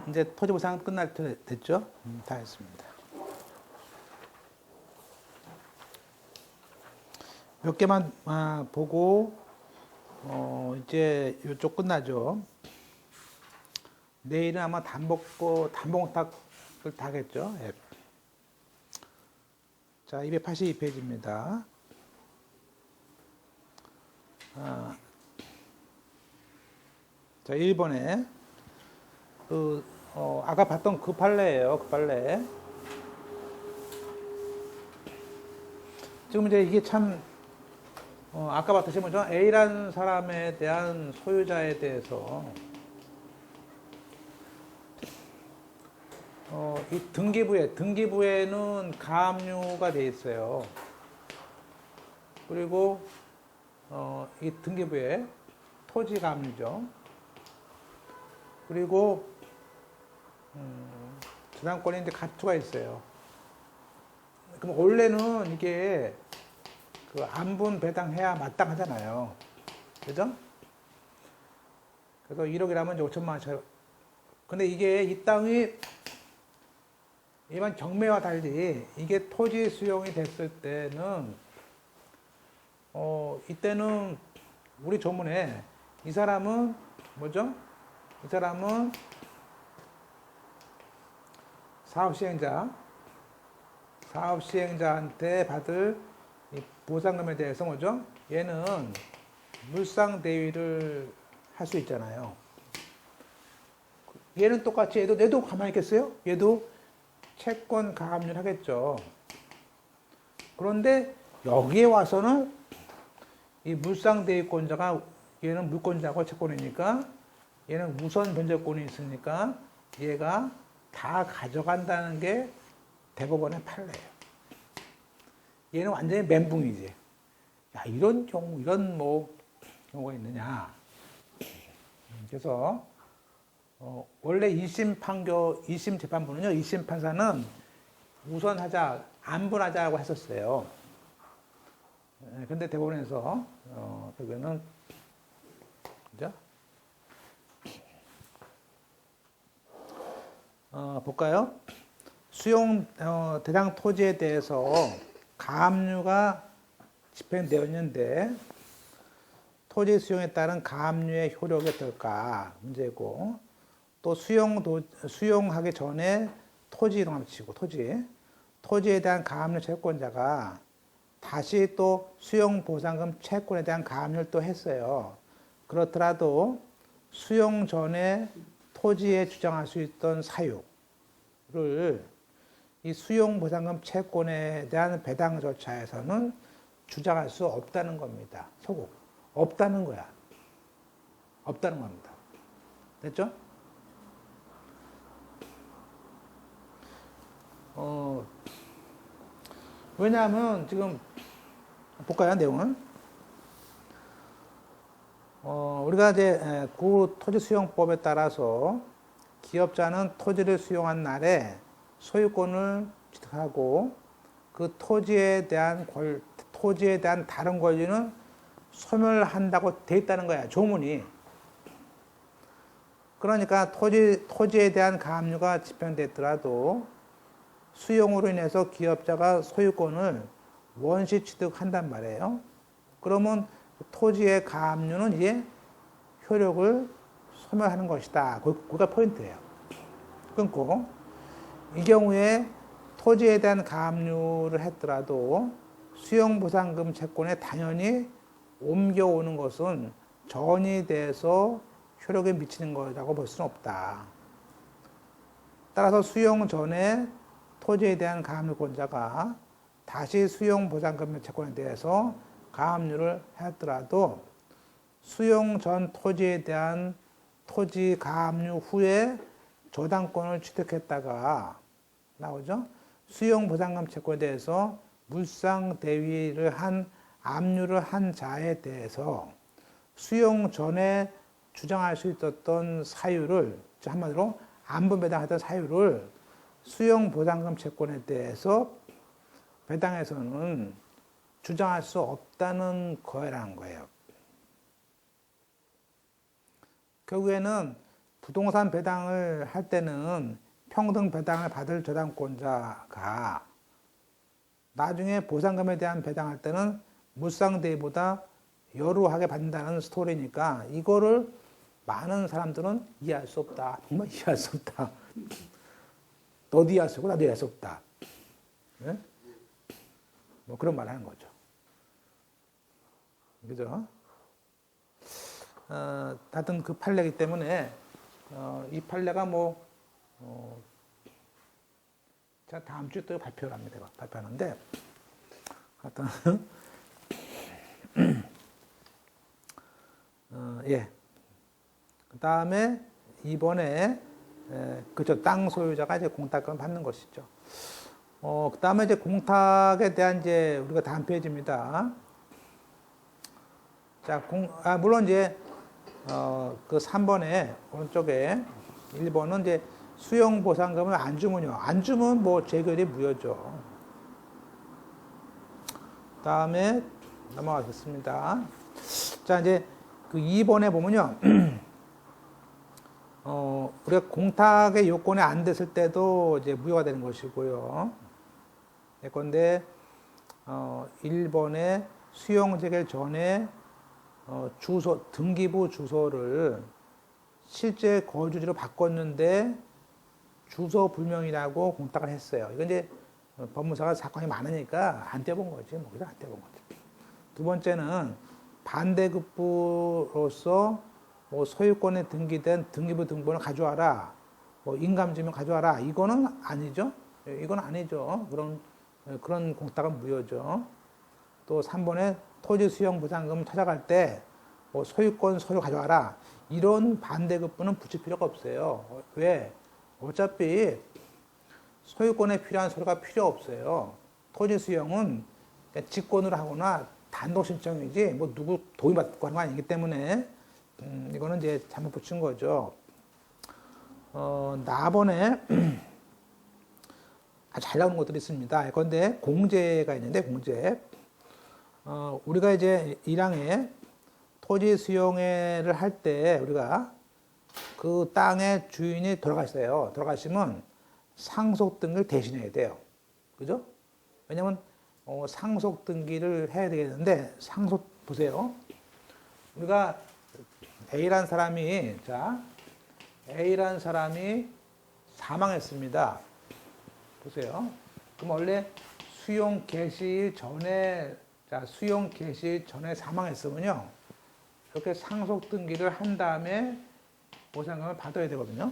이제 토지 보상 끝날 때 됐죠? 다 했습니다. 몇 개만 보고 이제 이쪽 끝나죠. 내일은 아마 단복탁을 다 하겠죠. 예. 자, 282페이지입니다. 자, 1번에 아까 봤던 그 판례예요. 그 판례. 지금 이제 이게 참 아까 봤듯이 뭐죠? A라는 사람에 대한 소유자에 대해서 이 등기부에는 가압류가 돼 있어요. 그리고 이 등기부에 토지 가압류죠. 그리고 저당권에 이제 갑투가 있어요. 그럼 원래는 이게 그 안분 배당해야 마땅하잖아요. 그죠? 그래서 1억이라면 이제 5천만 원짜리. 근데 이게 이 땅이 일반 경매와 달리 이게 토지 수용이 됐을 때는 이때는 우리 조문에 이 사람은 뭐죠? 이 사람은 사업시행자한테 받을 이 보상금에 대해서 뭐죠? 얘는 물상대위를 할 수 있잖아요. 얘는 똑같이 얘도 가만히 있겠어요? 얘도 채권 가압류를 하겠죠. 그런데 여기에 와서는 이 물상대위권자가 얘는 물권자고 채권이니까 얘는 우선 변제권이 있으니까 얘가 다 가져간다는 게 대법원의 판례예요. 얘는 완전히 멘붕이지. 야, 이런 경우가 있느냐. 그래서 원래 2심 재판부는요, 2심 판사는 우선하자, 안분하자고 했었어요. 근데 대법원에서 결국에는 그죠? 볼까요? 수용 대상 토지에 대해서 가압류가 집행되었는데 토지 수용에 따른 가압류의 효력이 어떨까 문제고, 또 수용하기 전에 토지 이동함 치고 토지에 대한 가압류 채권자가 다시 또 수용 보상금 채권에 대한 가압류를 또 했어요. 그렇더라도 수용 전에 토지에 주장할 수 있던 사유를 이 수용 보상금 채권에 대한 배당 절차에서는 주장할 수 없다는 겁니다. 소급. 없다는 거야. 없다는 겁니다. 됐죠? 왜냐하면 지금 볼까요, 내용은? 우리가 이제 구토지수용법에 따라서 기업자는 토지를 수용한 날에 소유권을 취득하고 그 토지에 대한 다른 권리는 소멸한다고 돼 있다는 거야, 조문이. 그러니까 토지에 대한 가압류가 집행됐더라도 수용으로 인해서 기업자가 소유권을 원시 취득한단 말이에요. 그러면 토지의 가압류는 이제 효력을 소멸하는 것이다. 그가 포인트예요. 끊고 이 경우에 토지에 대한 가압류를 했더라도 수용보상금 채권에 당연히 옮겨오는 것은 전이 돼서 효력에 미치는 것이라고 볼 수는 없다. 따라서 수용 전에 토지에 대한 가압류권자가 다시 수용보상금 채권에 대해서 가압류를 했더라도 수용 전 토지에 대한 토지 가압류 후에 저당권을 취득했다가 나오죠. 수용보상금 채권에 대해서 물상대위를 압류를 한 자에 대해서 수용 전에 주장할 수 있었던 사유를, 한마디로 안분배당했던 사유를 수용보상금 채권에 대해서 배당에서는 주장할 수 없다는 거라는 거예요. 결국에는 부동산 배당을 할 때는 평등 배당을 받을 저당권자가 나중에 보상금에 대한 배당할 때는 무상대위보다 여루하게 받는다는 스토리니까 이거를 많은 사람들은 이해할 수 없다. 정말 이해할 수 없다. 너도 이해할 수 없고 나도 이해할 수 없다. 네? 뭐 그런 말 하는 거죠. 그죠? 하여튼 그 판례이기 때문에 이 판례가 제가 다음 주에 또 발표를 합니다. 발표하는데 하여튼 예. 그 다음에 이번에 그죠, 땅 소유자가 이제 공탁권을 받는 것이죠. 그 다음에 이제 공탁에 대한 이제 우리가 다음 페이지입니다. 자, 물론 이제 그 3번에 오른쪽에 1번은 이제 수용 보상금을 안 주면요. 안 주면 뭐 재결이 무효죠. 다음에 넘어가겠습니다. 자, 이제 그 2번에 보면요. 우리가 공탁의 요건이 안 됐을 때도 이제 무효가 되는 것이고요. 예컨대 1번에 수용 재결 전에 주소, 등기부 주소를 실제 거주지로 바꿨는데 주소 불명이라고 공탁을 했어요. 이건 이제 법무사가 사건이 많으니까 안 떼본 거지. 뭐, 그냥 안 떼본 거지. 두 번째는 반대급부로서 뭐 소유권에 등기된 등기부 등본을 가져와라. 뭐 인감증명 가져와라. 이거는 아니죠. 이건 아니죠. 그런 공탁은 무효죠. 또 3번에 토지 수용 보상금 찾아갈 때 뭐 소유권 서류 가져와라. 이런 반대급부는 붙일 필요가 없어요. 왜? 어차피 소유권에 필요한 서류가 필요 없어요. 토지 수용은 직권으로 하거나 단독 신청이지 뭐 누구 동의받고 하는 거 아니기 때문에 이거는 이제 잘못 붙인 거죠. 나번에 잘 나오는 것들이 있습니다. 그런데 공제가 있는데 공제. 우리가 이제 1항에 토지 수용회를 할 때 우리가 그 땅의 주인이 돌아가셨어요. 돌아가시면 상속 등기를 대신해야 돼요. 그죠? 왜냐면 상속 등기를 해야 되겠는데 상속 보세요. 우리가 A라는 사람이 사망했습니다. 보세요. 그럼 원래 수용 개시 전에 사망했으면요. 이렇게 상속 등기를 한 다음에 보상금을 받아야 되거든요.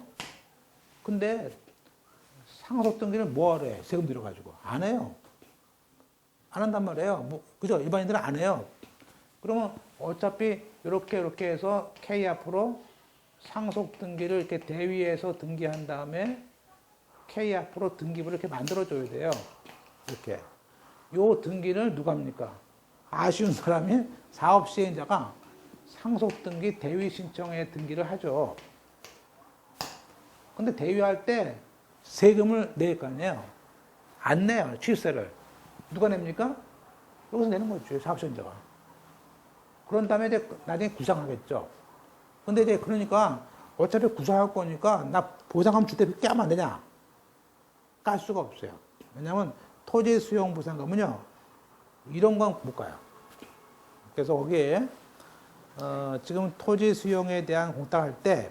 근데 상속 등기를 뭐하러 해? 세금 들여가지고. 안 해요. 안 한단 말이에요. 그죠? 일반인들은 안 해요. 그러면 어차피 이렇게 해서 K 앞으로 상속 등기를 이렇게 대위에서 등기한 다음에 K 앞으로 등기부를 이렇게 만들어줘야 돼요. 이렇게. 요 등기를 누가 합니까? 아쉬운 사람이 사업 시행자가 상속 등기 대위 신청에 등기를 하죠. 근데 대위할 때 세금을 낼 거 아니에요. 안 내요. 취득세를. 누가 냅니까? 여기서 내는 거죠. 사업 시행자가. 그런 다음에 이제 나중에 구상하겠죠. 근데 이제 그러니까 어차피 구상할 거니까 나 보상금 줄 때 깨면 안 되냐? 깔 수가 없어요. 왜냐하면 토지 수용 보상금은요, 이런 건 못 가요. 그래서 거기에 지금 토지 수용에 대한 공탁할 때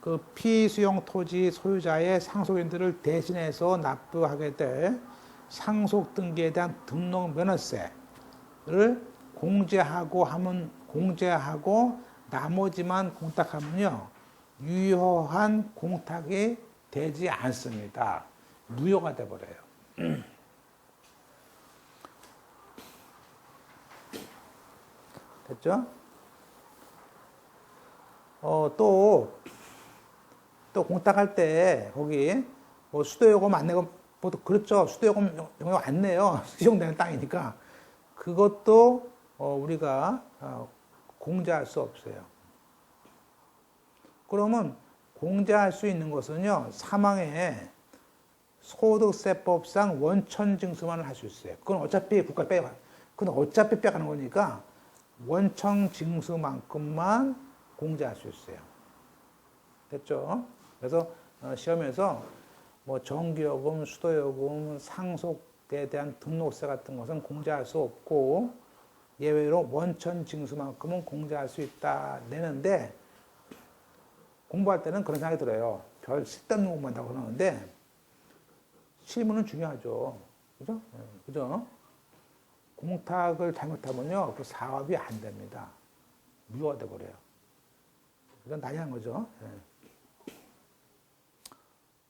그 피수용 토지 소유자의 상속인들을 대신해서 납부하게 될 상속 등기에 대한 등록 면허세를 공제하고 나머지만 공탁하면요, 유효한 공탁이 되지 않습니다. 무효가 돼버려요. 됐죠? 또 공탁할 때 거기 뭐 수도요금 안 내고 보통 그렇죠. 수도요금 안 내요. 수용되는 땅이니까 그것도 우리가 공제할 수 없어요. 그러면 공제할 수 있는 것은요, 사망에 소득세법상 원천징수만 할 수 있어요. 그건 어차피 빼가는 거니까 원천징수만큼만 공제할 수 있어요. 됐죠? 그래서 시험에서 뭐 전기요금, 수도요금, 상속에 대한 등록세 같은 것은 공제할 수 없고 예외로 원천 징수만큼은 공제할 수 있다 내는데 공부할 때는 그런 생각이 들어요. 별 쓸데없는 공부한다고 그러는데 실무는 중요하죠. 그죠? 그죠? 공탁을 잘못하면요, 그 사업이 안 됩니다. 미화돼 버려요. 이건 당연한 거죠.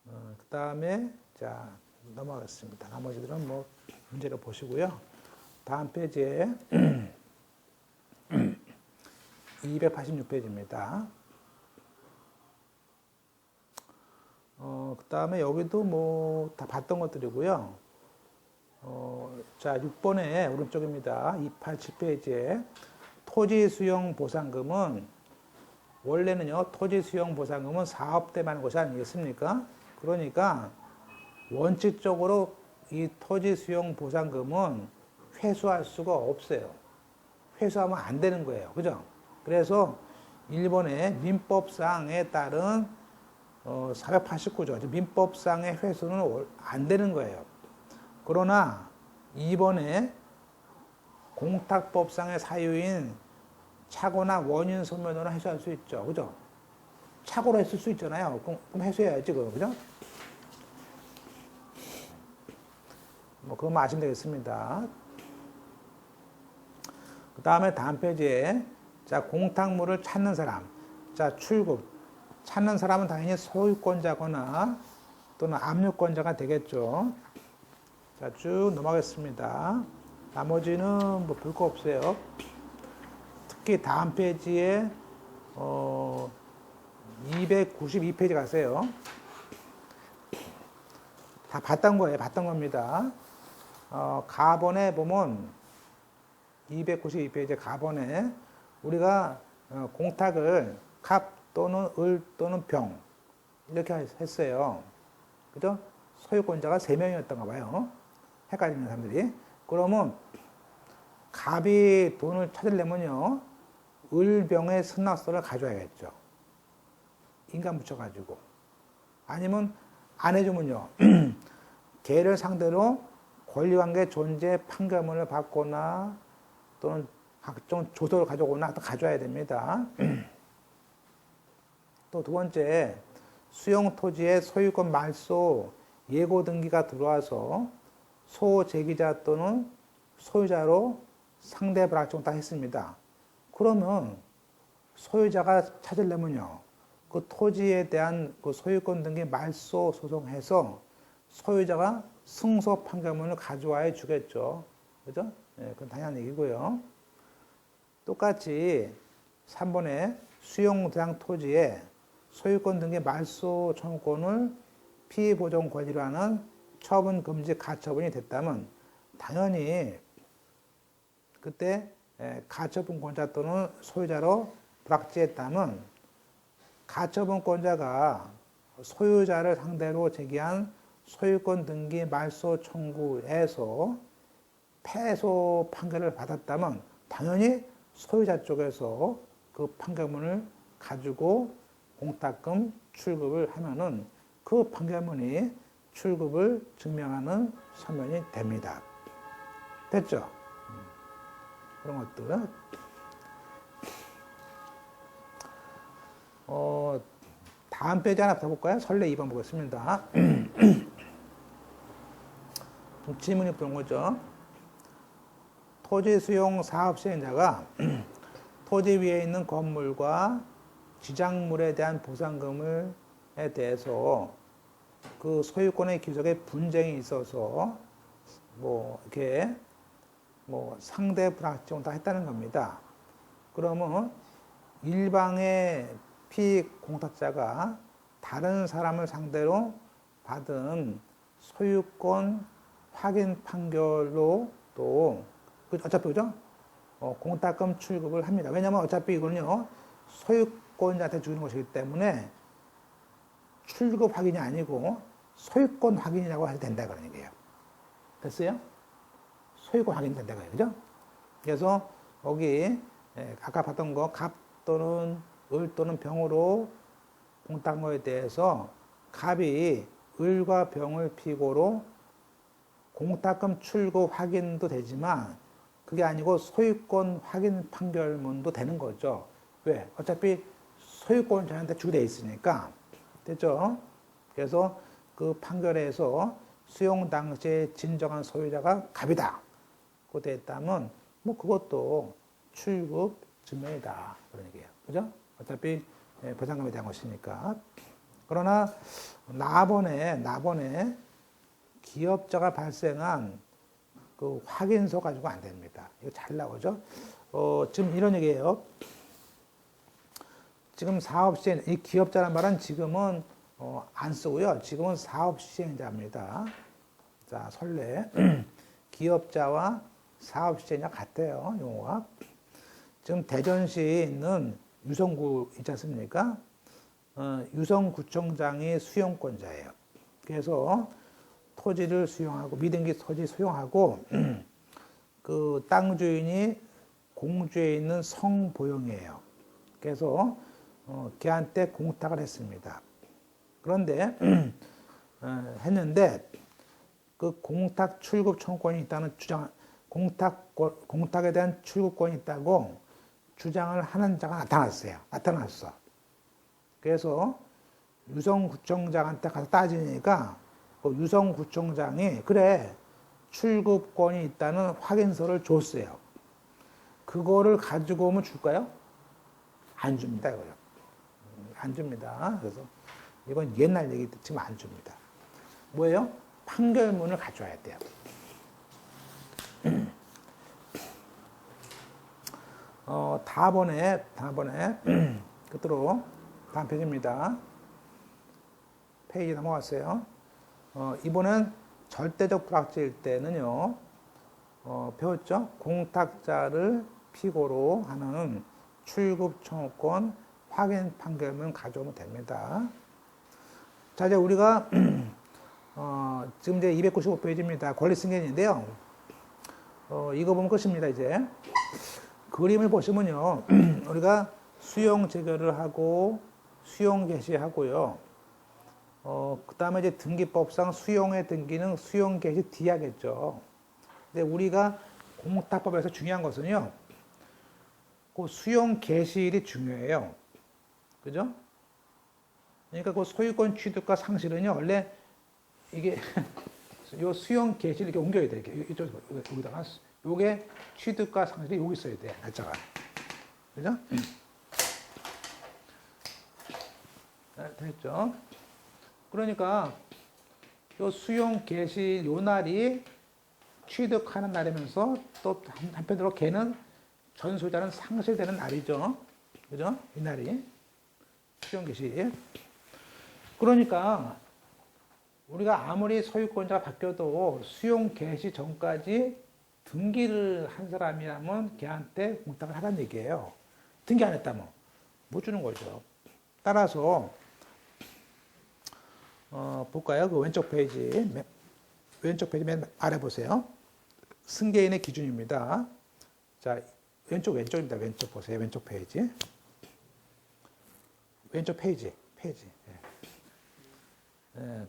그 다음에, 자, 넘어가겠습니다. 나머지들은 뭐, 문제를 보시고요. 다음 페이지에 286페이지입니다. 그 다음에 여기도 뭐, 다 봤던 것들이고요. 자, 6번에 오른쪽입니다. 287페이지에 토지 수용 보상금은 원래는요, 토지 수용 보상금은 사업 때만 하는 것이 아니겠습니까? 그러니까 원칙적으로 이 토지 수용 보상금은 회수할 수가 없어요. 회수하면 안 되는 거예요. 그죠? 그래서 일본의 민법상에 따른 489조, 민법상의 회수는 안 되는 거예요. 그러나 이번에 공탁법상의 사유인 착오나 원인 소멸로는 해소할 수 있죠. 그죠? 착오로 했을 수 있잖아요. 그럼 해소해야지, 그죠? 뭐, 그것만 아시면 되겠습니다. 그 다음에 다음 페이지에, 자, 공탁물을 찾는 사람. 자, 출급. 찾는 사람은 당연히 소유권자거나 또는 압류권자가 되겠죠. 자, 쭉 넘어가겠습니다. 나머지는 뭐 볼 거 없어요. 특히 다음 페이지에 292페이지 가세요. 다 봤던 거예요. 봤던 겁니다. 가번에 보면 292페이지 가번에 우리가 공탁을 갑 또는 을 또는 병 이렇게 했어요. 그죠? 소유권자가 3명이었던가 봐요. 헷갈리는 사람들이. 그러면 갑이 돈을 찾으려면요, 을병의 승낙서를 가져야겠죠. 인감 붙여가지고. 아니면 안 해주면요, 걔를 상대로 권리관계 존재 판결문을 받거나 또는 각종 조서를 가져오거나 또 가져야 됩니다. 또 두 번째, 수용 토지의 소유권 말소 예고 등기가 들어와서 소재기자 또는 소유자로 상대 불확정 다 했습니다. 그러면 소유자가 찾으려면요, 그 토지에 대한 그 소유권 등기 말소 소송해서 소유자가 승소 판결문을 가져와야 주겠죠. 그죠? 예, 그건 당연한 얘기고요. 똑같이 3번에 수용 대상 토지에 소유권 등기 말소 청구권을 피보존 권리로 하는 처분 금지 가처분이 됐다면 당연히 그때 가처분권자 또는 소유자로 불확지했다면 가처분권자가 소유자를 상대로 제기한 소유권 등기 말소 청구에서 패소 판결을 받았다면 당연히 소유자 쪽에서 그 판결문을 가지고 공탁금 출급을 하면은 그 판결문이 출급을 증명하는 서면이 됩니다. 됐죠? 그런 것들. 다음 페이지 하나 더 볼까요? 설례 2번 보겠습니다. 질문이 그런 거죠. 토지 수용 사업 시행자가 토지 위에 있는 건물과 지작물에 대한 보상금에 대해서 그 소유권의 귀속에 분쟁이 있어서 뭐 이렇게 뭐 상대 불확정 다 했다는 겁니다. 그러면 일방의 피공탁자가 다른 사람을 상대로 받은 소유권 확인 판결로 또 어차피 그죠? 공탁금 출급을 합니다. 왜냐하면 어차피 이거는요, 소유권자한테 주는 것이기 때문에 출급 확인이 아니고 소유권 확인이라고 해도 된다 그런 얘기예요. 됐어요? 소유권 확인 된다 그죠? 그래서 여기 아까 봤던 거 갑 또는 을 또는 병으로 공탁모에 대해서 갑이 을과 병을 피고로 공탁금 출구 확인도 되지만 그게 아니고 소유권 확인 판결문도 되는 거죠. 왜? 어차피 소유권은 저한테 주게 돼 있으니까. 됐죠? 그래서 그 판결에서 수용 당시에 진정한 소유자가 갑이다. 그거 됐다면 뭐 그것도 출급 증명이다. 그런 얘기예요. 그죠? 어차피 보상금에 대한 것이니까. 그러나 나번에 기업자가 발생한 그 확인서 가지고 안 됩니다. 이거 잘 나오죠? 지금 이런 얘기예요. 지금 사업시행, 이 기업자란 말은 지금은 안 쓰고요. 지금은 사업시행자입니다. 자, 선례. 기업자와 사업시행자 같아요. 용어가. 지금 대전시에 있는 유성구 있지 않습니까? 유성구청장이 수용권자예요. 그래서 토지를 수용하고 미등기 토지 수용하고 그 땅 주인이 공주에 있는 성보영이에요. 그래서 걔한테 공탁을 했습니다. 그런데 했는데 그 공탁 출급 청구권이 있다는 주장, 공탁에 대한 출급권이 있다고 주장을 하는 자가 나타났어. 그래서 유성구청장한테 가서 따지니까 그 유성구청장이 그래 출급권이 있다는 확인서를 줬어요. 그거를 가지고 오면 줄까요? 안 줍니다. 이거요. 안 줍니다. 그래서 이건 옛날 얘기 지금 안 줍니다. 뭐예요? 판결문을 가져와야 돼요. 다번에 끝으로 다음 페이지입니다. 페이지 넘어갔어요. 이번엔 절대적 불확실일 때는요, 배웠죠? 공탁자를 피고로 하는 출급 청구권 확인 판결문 가져오면 됩니다. 자, 이제 우리가 지금 이제 295페이지입니다. 권리 승계인인데요. 이거 보면 끝입니다. 이제 그림을 보시면요, 우리가 수용 재결을 하고 수용 개시하고요. 그 다음에 이제 등기법상 수용의 등기는 수용 개시 뒤에 하겠죠. 근데 우리가 공탁법에서 중요한 것은요, 그 수용 개시일이 중요해요. 그죠? 그러니까 그 소유권 취득과 상실은요, 원래 이게 요 수용 개시를 이렇게 옮겨야 돼. 이렇게 여기다가 요게 취득과 상실이 여기 있어야 돼. 날짜가. 그죠? 됐죠? 그러니까 요 수용 개시 요 날이 취득하는 날이면서 또 한편으로 걔는 전 소유자는 상실되는 날이죠. 그죠? 이 날이 수용 개시. 그러니까 우리가 아무리 소유권자가 바뀌어도 수용 개시 전까지 등기를 한 사람이라면 걔한테 공탁을 하라는 얘기예요. 등기 안 했다면 못 주는 거죠. 따라서 볼까요? 그 왼쪽 페이지 맨 아래 보세요. 승계인의 기준입니다. 자, 왼쪽입니다. 왼쪽 보세요. 왼쪽 페이지. 왼쪽 페이지.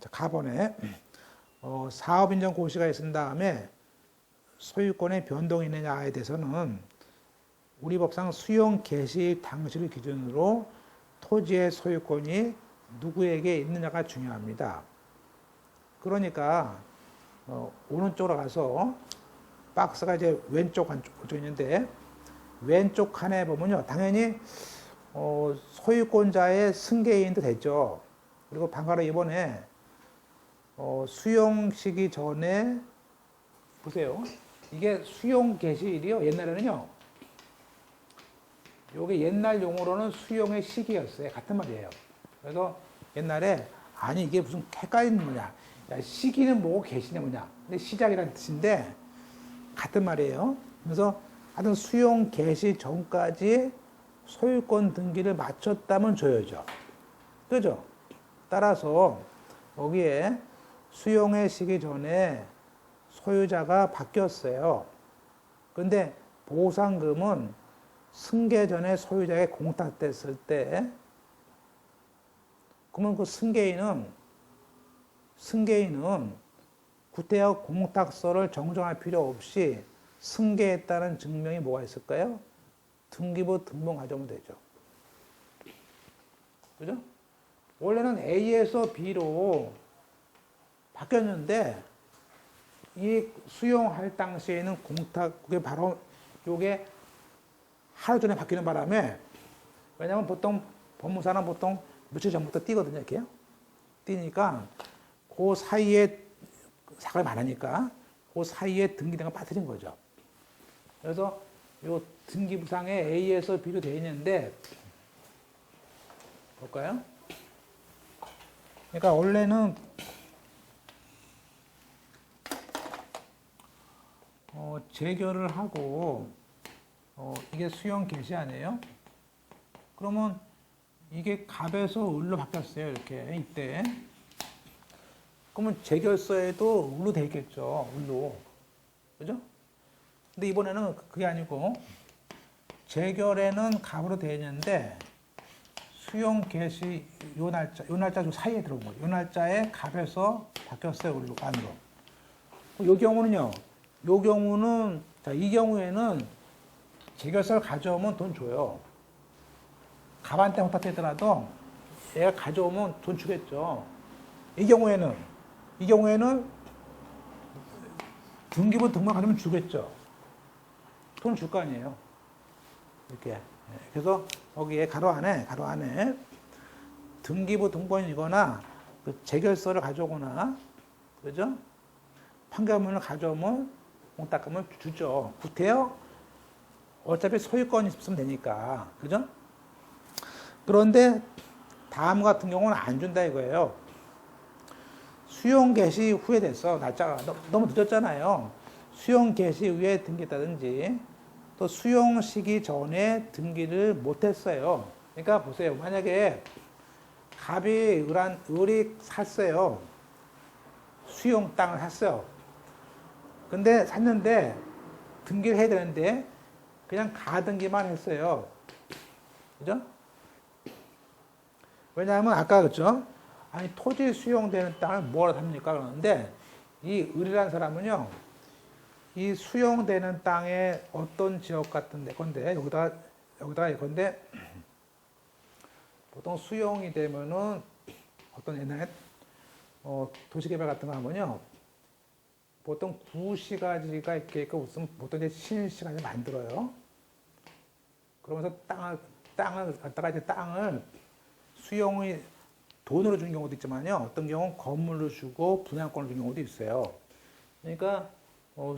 자, 가번에 사업인정 고시가 있은 다음에 소유권의 변동이 있느냐에 대해서는 우리 법상 수용 개시 당시를 기준으로 토지의 소유권이 누구에게 있느냐가 중요합니다. 그러니까 오른쪽으로 가서 박스가 이제 왼쪽 한쪽 있는데 왼쪽 칸에 보면요, 당연히 소유권자의 승계인도 됐죠. 그리고 방가로 이번에 수용 시기 전에 보세요. 이게 수용 개시일이요. 옛날에는요. 요게 옛날 용어로는 수용의 시기였어요. 같은 말이에요. 그래서 옛날에 아니 이게 무슨 헷갈리는 뭐냐. 야, 시기는 뭐고 개시는 뭐냐. 근데 시작이라는 뜻인데 같은 말이에요. 그래서 하여튼 수용 개시 전까지 소유권 등기를 마쳤다면 줘야죠. 그죠? 따라서 여기에 수용의 시기 전에 소유자가 바뀌었어요. 근데 보상금은 승계 전에 소유자에게 공탁됐을 때 그러면 그 승계인은 구태여 공탁서를 정정할 필요 없이 승계했다는 증명이 뭐가 있을까요? 등기부 등본 가져오면 되죠. 그죠? 원래는 A에서 B로 바뀌었는데 이 수용할 당시에는 그게 바로 요게 하루 전에 바뀌는 바람에, 왜냐하면 보통 법무사는 보통 며칠 전부터 뛰거든요, 이렇게요. 뛰니까 그 사이에 사건이 많으니까 그 사이에 등기대가 빠뜨린 거죠. 그래서 요 등기부상에 A에서 B로 되어 있는데 볼까요? 그러니까 원래는 재결을 하고 이게 수용 개시 아니에요? 그러면 이게 갑에서 을로 바뀌었어요. 이렇게 이때. 그러면 재결서에도 을로 돼 있겠죠. 을로. 그죠? 근데 이번에는 그게 아니고 재결에는 갑으로 되어 있는데 수용 개시 요 날짜 좀 사이에 들어온 거예요. 요 날짜에 갑에서 바뀌었어요. 을로 안으로. 요 경우는요. 요 경우는 자, 이 경우에는 재결서를 가져오면 돈 줘요. 갑한테 못하더라도 얘가 가져오면 돈 주겠죠. 이 경우에는 등기부 등본 가져오면 주겠죠. 돈 줄 거 아니에요. 이렇게. 그래서 거기에 가로 안에 등기부 등본이거나 그 재결서를 가져오거나, 그죠? 판결문을 가져오면 공탁금을 주죠. 구태여 어차피 소유권이 있으면 되니까, 그죠? 그런데 다음 같은 경우는 안 준다 이거예요. 수용 개시 후에 됐어. 날짜가 너무 늦었잖아요. 수용 개시 후에 등기했다든지 또 수용 시기 전에 등기를 못했어요. 그러니까 보세요. 만약에 갑이 을이 샀어요. 수용 땅을 샀어요. 근데 샀는데 등기를 해야 되는데 그냥 가등기만 했어요. 그죠? 왜냐하면 아까 그랬죠? 아니 토지 수용되는 땅을 뭐라 합니까? 그러는데 이 을이라는 사람은요, 이 수용되는 땅의 어떤 지역 같은 데 건데 여기다가 이건데 보통 수용이 되면은 어떤 옛날에 도시개발 같은 거 하면요, 보통 구시가지가 이렇게 있고 있으면 보통 이제 신시가지 만들어요. 그러면서 땅을 갖다가 이제 땅을 수용이 돈으로 주는 경우도 있지만요, 어떤 경우는 건물로 주고 분양권을 주는 경우도 있어요. 그러니까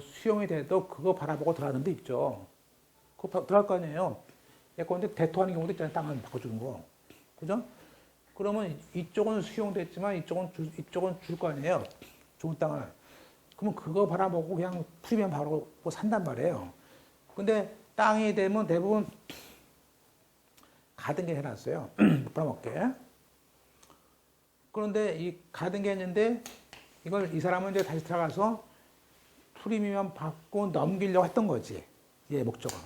수용이 돼도 그거 바라보고 들어가는 데 있죠. 그거 들어갈 거 아니에요. 예컨대 대토하는 경우도 있잖아요. 땅을 바꿔주는 거. 그죠? 그러면 이쪽은 수용됐지만 이쪽은 줄 거 아니에요. 좋은 땅을. 그러면 그거 바라보고 그냥 풀이면 바로 산단 말이에요. 근데 땅이 되면 대부분 가등기 해놨어요. 못 팔아먹게. 그런데 이 가등기 했는데 이걸 이 사람은 이제 다시 들어가서 프리미엄 받고 넘기려고 했던 거지. 얘 목적은.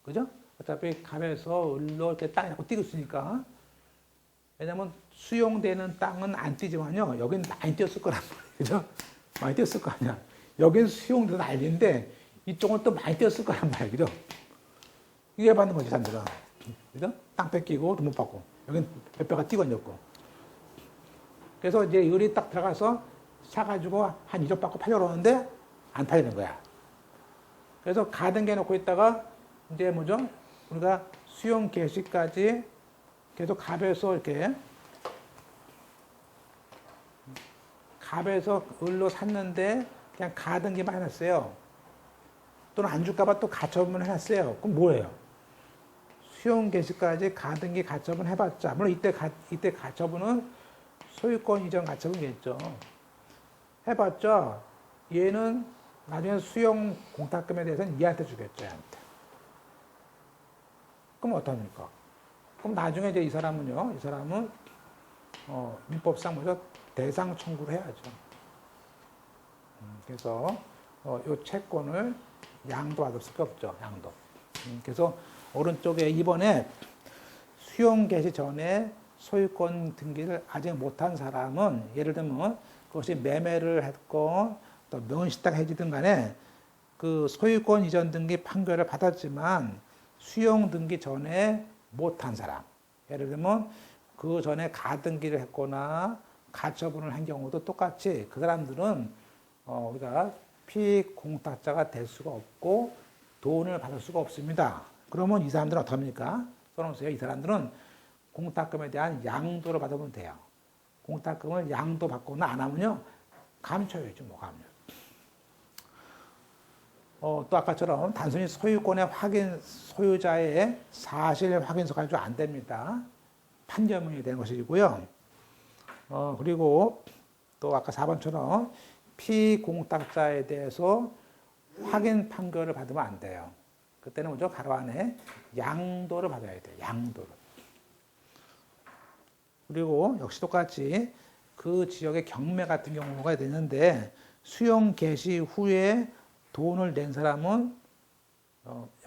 그죠? 어차피 갑에서 을로 이렇게 땅이 자꾸 뛰고 있으니까. 왜냐면 수용되는 땅은 안 뛰지만요. 여긴 많이 뛰었을 거란 말이에요. 그죠? 많이 뛰었을 거 아니야. 여긴 수용돼서 난리인데 이쪽은 또 많이 뛰었을 거란 말이에요. 그죠? 이게 받는 거지, 사람들은. 그죠? 땅 뺏기고 돈 못 받고. 여긴 몇 배가 뛰고 앉았고. 그래서 이제 을이 딱 들어가서 사가지고 한 1억 받고 팔려고 하는데 안 팔리는 거야. 그래서 가등기 놓고 있다가 이제 뭐죠? 우리가 수용 개시까지 계속 갑에서 을로 샀는데 그냥 가등기만 해놨어요. 또는 안 줄까봐 또 가처분 해놨어요. 그럼 뭐예요? 수용 개시까지 가등기 가처분 해봤자, 물론 이때 가처분은 소유권 이전 가처분이겠죠. 해봤자 얘는 나중에 수용 공탁금에 대해서는 얘한테 주겠죠. 얘한테. 그럼 어떡합니까? 그럼 나중에 이제 이 사람은 민법상 먼저 대상 청구를 해야죠. 그래서 이 채권을 양도받을 수가 없죠. 양도. 그래서 오른쪽에 2번에 수용 개시 전에 소유권 등기를 아직 못한 사람은 예를 들면 그것이 매매를 했건 또 명의신탁 해지든 간에 그 소유권 이전 등기 판결을 받았지만 수용 등기 전에 못한 사람, 예를 들면 그 전에 가등기를 했거나 가처분을 한 경우도 똑같이 그 사람들은 우리가 피공탁자가 될 수가 없고 돈을 받을 수가 없습니다. 그러면 이 사람들은 어떡합니까? 써놓으세요. 이 사람들은 공탁금에 대한 양도를 받으면 돼요. 공탁금을 양도 받거나 안 하면요, 감춰야죠, 뭐 감춰. 또 아까처럼 단순히 소유권의 확인, 소유자의 사실 확인서 가지고 안 됩니다. 판결문이 되는 것이고요. 그리고 또 아까 4번처럼 피공탁자에 대해서 확인 판결을 받으면 안 돼요. 그때는 먼저 가로 안에 양도를 받아야 돼요. 양도를. 그리고 역시 똑같이 그 지역의 경매 같은 경우가 되는데 수용 개시 후에 돈을 낸 사람은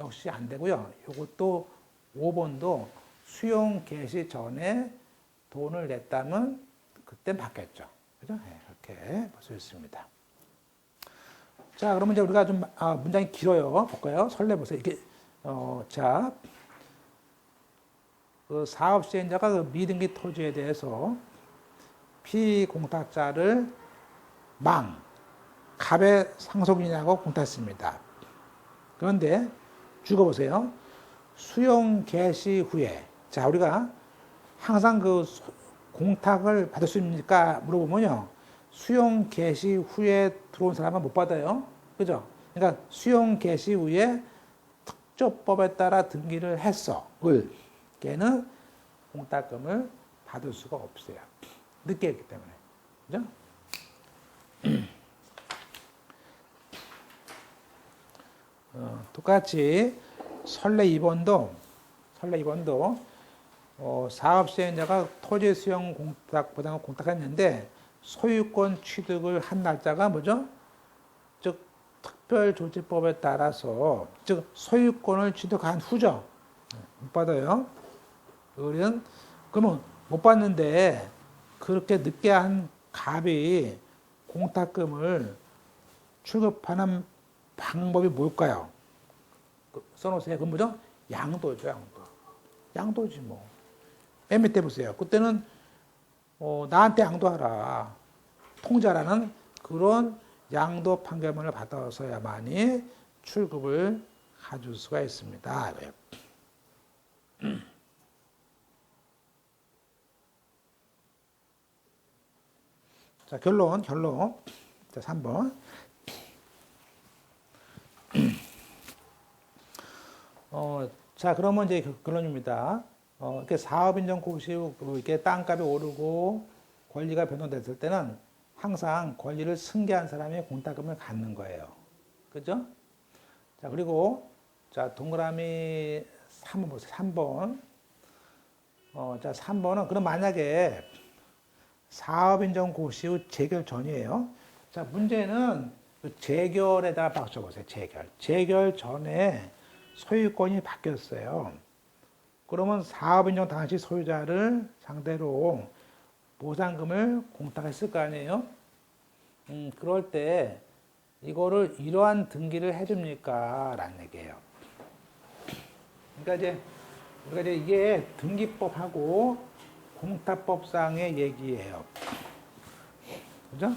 역시 안 되고요. 이것도 5번도 수용 개시 전에 돈을 냈다면 그때 받겠죠. 그죠? 네, 이렇게 볼 수 있습니다. 자, 그러면 이제 우리가 좀 문장이 길어요. 볼까요? 설레 보세요. 이게 자, 그 사업 시행자가 그 미등기 토지에 대해서 피공탁자를 갑의 상속인이라고 공탁했습니다. 그런데 죽어보세요. 수용 개시 후에, 자, 우리가 항상 그 공탁을 받을 수 있습니까? 물어보면요. 수용 개시 후에 들어온 사람은 못 받아요. 그죠? 그러니까 수용 개시 후에 특조법에 따라 등기를 했어. 걔는 공탁금을 받을 수가 없어요. 늦게 했기 때문에. 그죠? 똑같이 선례 2번도 사업 시행자가 토지 수용 공탁보다는 공탁했는데 소유권 취득을 한 날짜가 뭐죠? 즉 특별조치법에 따라서 즉 소유권을 취득한 후죠. 못 받아요. 그러면 못 받는데 그렇게 늦게 한 갑이 공탁금을 출급하는 방법이 뭘까요? 써놓으세요. 그건 뭐죠? 양도죠, 양도. 양도지 뭐. 맨 밑에 보세요. 그때는 나한테 양도하라. 통자라는 그런 양도 판결문을 받아서야만이 출급을 가질 수가 있습니다. 자, 결론. 자, 3번. 자, 그러면 이제 결론입니다. 이렇게 사업인정 고시 후 이렇게 땅값이 오르고 권리가 변동됐을 때는 항상 권리를 승계한 사람이 공탁금을 갖는 거예요. 그죠? 자, 그리고 자, 동그라미 3번 보세요. 3번. 자, 3번은 그럼 만약에 사업인정 고시 후 재결 전이에요. 자, 문제는 그 재결에다가 박쳐 보세요. 재결 전에 소유권이 바뀌었어요. 그러면 사업인정 당시 소유자를 상대로 보상금을 공탁했을 거 아니에요? 그럴 때 이거를 이러한 등기를 해줍니까? 라는 얘기예요. 그러니까 이제 이게 등기법하고 공탁법상의 얘기예요. 그죠?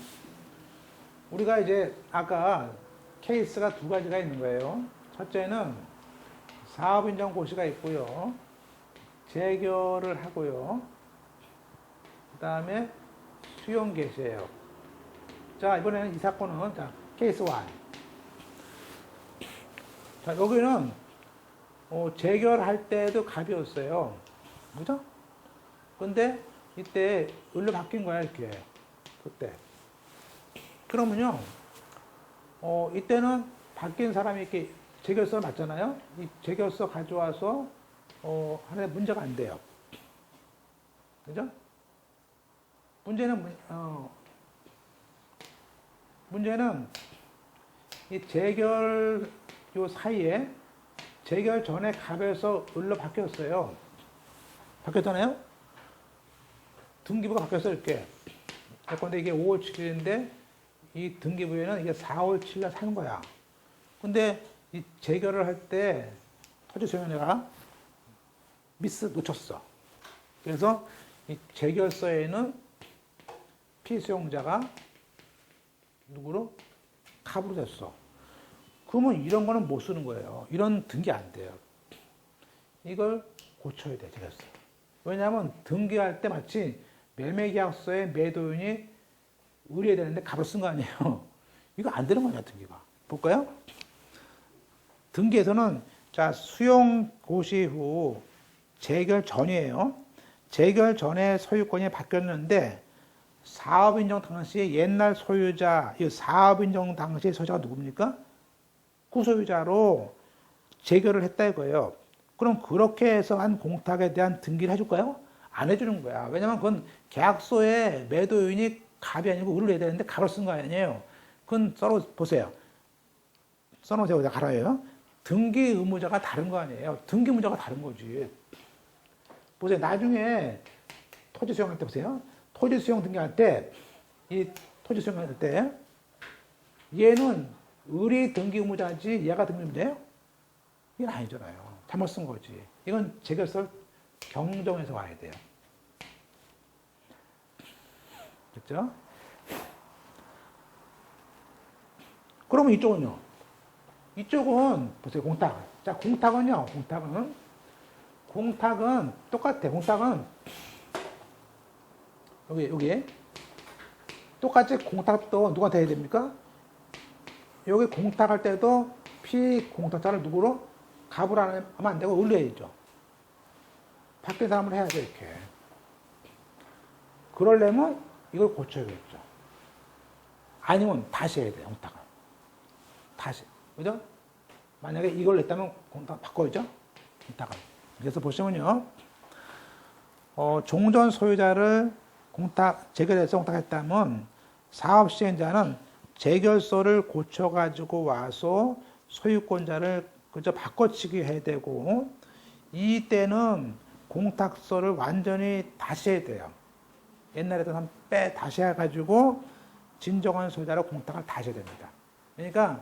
우리가 이제 아까 케이스가 두 가지가 있는 거예요. 첫째는 사업인정 고시가 있고요. 재결을 하고요. 그 다음에 수용 개시예요. 자, 이번에는 이 사건은 자, 케이스 1. 자, 여기는 재결할 때도 갑이었어요. 그죠? 근데 이때 을로 바뀐 거야, 이렇게. 그때. 그러면요, 이때는 바뀐 사람이 이렇게 재결서 맞잖아요? 이 재결서 가져와서, 하는데 문제가 안 돼요. 그죠? 문제는 이 재결 요 사이에 재결 전에 갑에서 을로 바뀌었어요. 바뀌었잖아요? 등기부가 바뀌었어, 이렇게. 근데 이게 5월 7일인데, 이 등기부에는 이게 4월 7일날 사는 거야. 근데 이 재결을 할 때 토지수용자가 미스 놓쳤어. 그래서 이 재결서에는 피수용자가 누구로? 갑으로 됐어. 그러면 이런 거는 못 쓰는 거예요. 이런 등기 안 돼요. 이걸 고쳐야 돼, 재결서. 왜냐하면 등기할 때 마치 매매계약서에 매도인이 의뢰해야 되는데 갑을 쓴 거 아니에요. 이거 안 되는 거냐, 등기가. 볼까요? 등기에서는 자, 수용 고시 후 재결 전이에요. 재결 전에 소유권이 바뀌었는데 사업 인정 당시 옛날 소유자, 이 사업 인정 당시 소유자가 누굽니까? 구소유자로 재결을 했다 이거예요. 그럼 그렇게 해서 한 공탁에 대한 등기를 해줄까요? 안 해주는 거야. 왜냐면 그건 계약서에 매도인이 갑이 아니고 을을 해야 되는데 갑을 쓴 거 아니에요. 그건 보세요. 써놓으세요. 여기다 갈아요. 등기 의무자가 다른 거 아니에요. 등기 의무자가 다른 거지. 보세요. 나중에 토지 수용할 때 보세요. 토지 수용 등기할 때, 이 토지 수용할 때, 얘는 을이 등기 의무자지 얘가 등기 의무자예요? 이건 아니잖아요. 잘못 쓴 거지. 이건 재결서를 경정해서 와야 돼요. 됐죠? 그러면 이쪽은요? 이쪽은, 보세요, 공탁. 자, 공탁은요, 공탁은 똑같아. 공탁은, 여기. 똑같이 공탁도 누구한테 해야 됩니까? 여기 공탁할 때도 피공탁자를 누구로? 갑을 하면 안 되고, 을로 해야죠. 바뀐 사람을 해야죠, 이렇게. 그러려면 이걸 고쳐야겠죠. 아니면 다시 해야 돼요, 공탁을. 다시. 그죠? 만약에 이걸 냈다면 공탁 바꿔야죠? 공탁을. 그래서 보시면요. 종전 소유자를 재결해서 공탁했다면 사업 시행자는 재결서를 고쳐가지고 와서 소유권자를 그저 바꿔치기 해야 되고, 이때는 공탁서를 완전히 다시 해야 돼요. 옛날에도 다시 해가지고 진정한 소유자로 공탁을 다시 해야 됩니다. 그러니까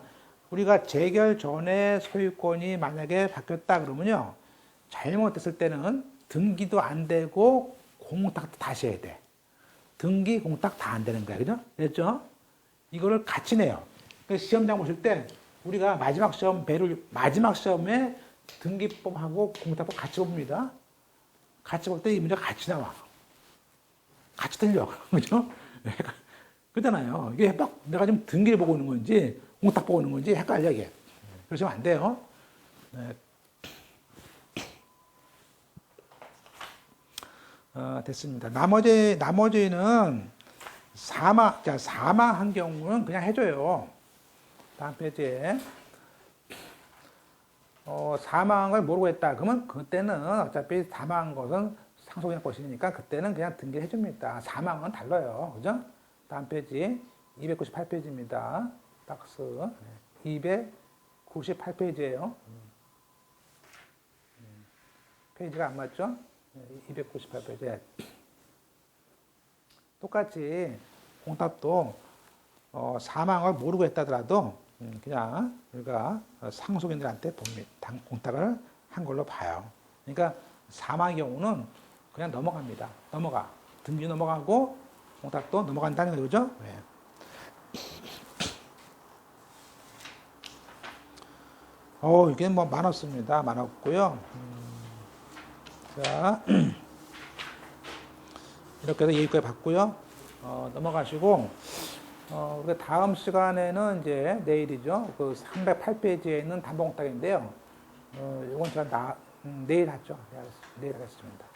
우리가 재결 전에 소유권이 만약에 바뀌었다 그러면요. 잘못됐을 때는 등기도 안 되고 공탁도 다시 해야 돼. 등기, 공탁 다 안 되는 거야. 그죠? 그랬죠? 이거를 같이 내요. 시험장 보실 때 우리가 마지막 시험에 등기법하고 공탁법 같이 봅니다. 같이 볼 때 이 문제가 같이 나와. 같이 틀려. 그죠? 그러잖아요. 이게 막 내가 지금 등기를 보고 있는 건지 공탁 보고 있는 건지 헷갈려, 이게. 그러시면 안 돼요. 네. 됐습니다. 나머지는 사망한 경우는 그냥 해줘요. 다음 페이지에. 사망한 걸 모르고 했다. 그러면 그때는 어차피 사망한 것은 상속인 것이니까 그때는 그냥 등기를 해줍니다. 사망은 달라요. 그죠? 다음 페이지 298페이지입니다. 박스 298페이지예요. 페이지가 안 맞죠? 298페이지. 똑같이 공탁도 사망을 모르고 했다더라도 그냥 우리가 상속인들한테 공탁을 한 걸로 봐요. 그러니까 사망의 경우는 그냥 넘어갑니다. 등기 넘어가고 공탁도 넘어간다는 거죠. 네. 이게 뭐 많았습니다. 많았고요. 자, 이렇게 해서 여기까지 봤고요. 넘어가시고, 우리가 다음 시간에는 이제 내일이죠. 그 308페이지에 있는 담보공탁인데요. 이건 제가 내일 하죠. 내일 하겠습니다.